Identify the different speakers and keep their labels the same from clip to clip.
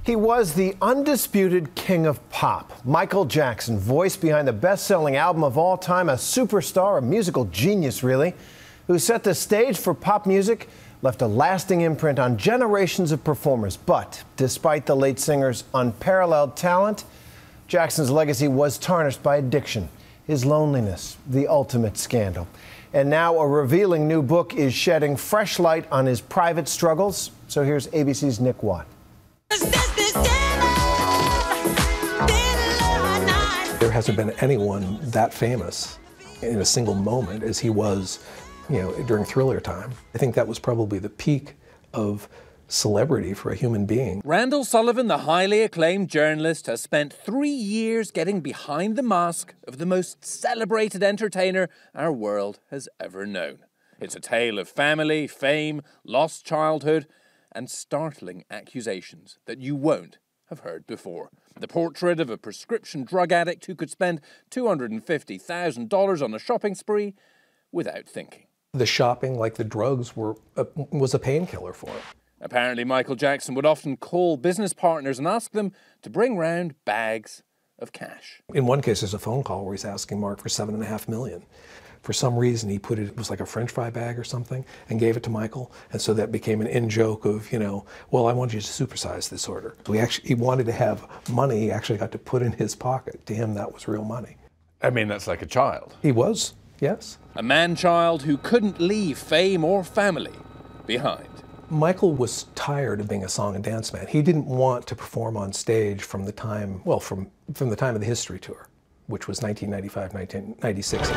Speaker 1: He was the undisputed king of pop. Michael Jackson, voice behind the best-selling album of all time, a superstar, a musical genius, really, who set the stage for pop music, left a lasting imprint on generations of performers. But despite the late singer's unparalleled talent, Jackson's legacy was tarnished by addiction, his loneliness, the ultimate scandal. And now a revealing new book is shedding fresh light on his private struggles. So here's ABC's Nick Watt.
Speaker 2: There hasn't been anyone that famous in a single moment as he was, during Thriller time. I think that was probably the peak of celebrity for a human being.
Speaker 3: Randall Sullivan, the highly acclaimed journalist, has spent 3 years getting behind the mask of the most celebrated entertainer our world has ever known. It's a tale of family, fame, lost childhood, and startling accusations that you won't have heard before. The portrait of a prescription drug addict who could spend $250,000 on a shopping spree without thinking.
Speaker 2: The shopping, like the drugs, was a painkiller for him.
Speaker 3: Apparently, Michael Jackson would often call business partners and ask them to bring round bags of cash.
Speaker 2: In one case, there's a phone call where he's asking Mark for $7.5 million. For some reason, he put it was like a French fry bag or something, and gave it to Michael. And so that became an in-joke of, well, I want you to supersize this order. So he wanted to have money he actually got to put in his pocket. To him, that was real money.
Speaker 4: I mean, that's like a child.
Speaker 2: He was, yes.
Speaker 3: A man-child who couldn't leave fame or family behind.
Speaker 2: Michael was tired of being a song and dance man. He didn't want to perform on stage from the time, from the time of the History Tour, which was 1995, 1996.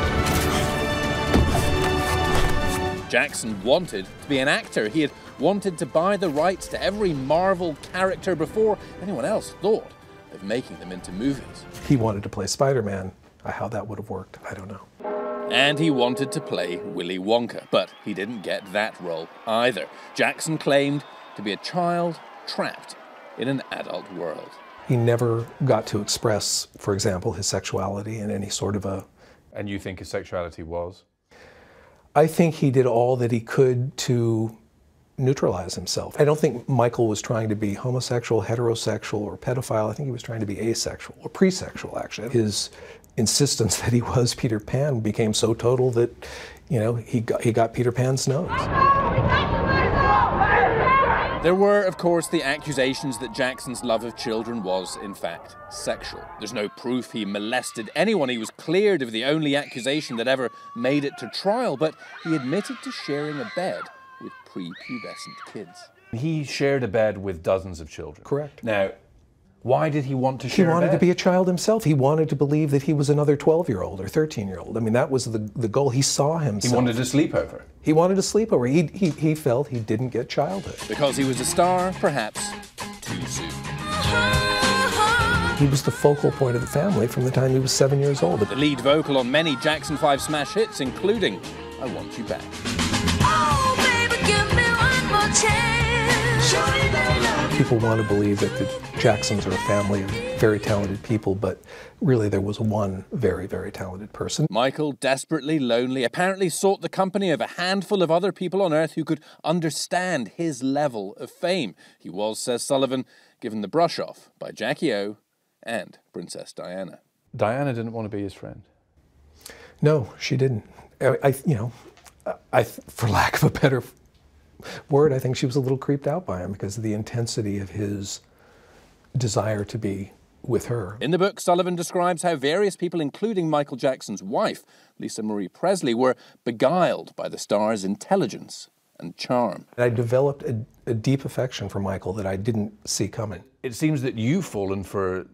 Speaker 3: Jackson wanted to be an actor. He had wanted to buy the rights to every Marvel character before anyone else thought of making them into movies.
Speaker 2: He wanted to play Spider-Man. How that would have worked, I don't know.
Speaker 3: And he wanted to play Willy Wonka, but he didn't get that role either. Jackson claimed to be a child trapped in an adult world.
Speaker 2: He never got to express, for example, his sexuality in any sort of a...
Speaker 4: And you think his sexuality was?
Speaker 2: I think he did all that he could to neutralize himself. I don't think Michael was trying to be homosexual, heterosexual, or pedophile. I think he was trying to be asexual, or pre-sexual, actually. His insistence that he was Peter Pan became so total that, he got Peter Pan's nose.
Speaker 3: There were, of course, the accusations that Jackson's love of children was, in fact, sexual. There's no proof he molested anyone. He was cleared of the only accusation that ever made it to trial, but he admitted to sharing a bed with prepubescent kids.
Speaker 4: He shared a bed with dozens of children.
Speaker 2: Correct.
Speaker 4: Now, why did he want to share a bed?
Speaker 2: He wanted to be a child himself. He wanted to believe that he was another 12-year-old or 13-year-old. I mean, that was the goal. He saw himself.
Speaker 4: He wanted a sleepover.
Speaker 2: He wanted a sleepover. He felt he didn't get childhood.
Speaker 3: Because he was a star, perhaps too soon.
Speaker 2: He was the focal point of the family from the time he was 7 years old.
Speaker 3: The lead vocal on many Jackson 5 smash hits, including I Want You Back.
Speaker 5: Oh, baby, give me one more chance.
Speaker 2: People want to believe that the Jacksons are a family of very talented people, but really there was one very, very talented person.
Speaker 3: Michael, desperately lonely, apparently sought the company of a handful of other people on earth who could understand his level of fame. He was, says Sullivan, given the brush off by Jackie O and Princess Diana.
Speaker 4: Diana didn't want to be his friend.
Speaker 2: No, she didn't. For lack of a better word, I think she was a little creeped out by him because of the intensity of his desire to be with her.
Speaker 3: In the book, Sullivan describes how various people, including Michael Jackson's wife, Lisa Marie Presley, were beguiled by the star's intelligence and charm.
Speaker 2: I developed a deep affection for Michael that I didn't see coming.
Speaker 4: It seems that you've fallen for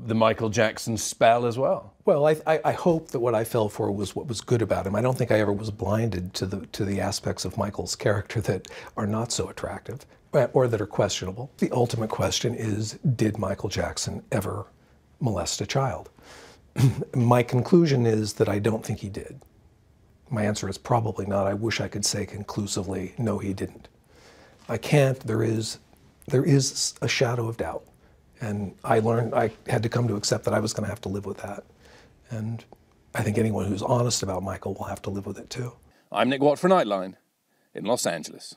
Speaker 4: the Michael Jackson spell as well.
Speaker 2: Well, I hope that what I fell for was what was good about him. I don't think I ever was blinded to the aspects of Michael's character that are not so attractive or that are questionable. The ultimate question is, did Michael Jackson ever molest a child? My conclusion is that I don't think he did. My answer is probably not. I wish I could say conclusively, no, he didn't. I can't. There is a shadow of doubt. And I had to come to accept that I was going to have to live with that. And I think anyone who's honest about Michael will have to live with it too.
Speaker 3: I'm Nick Watt for Nightline in Los Angeles.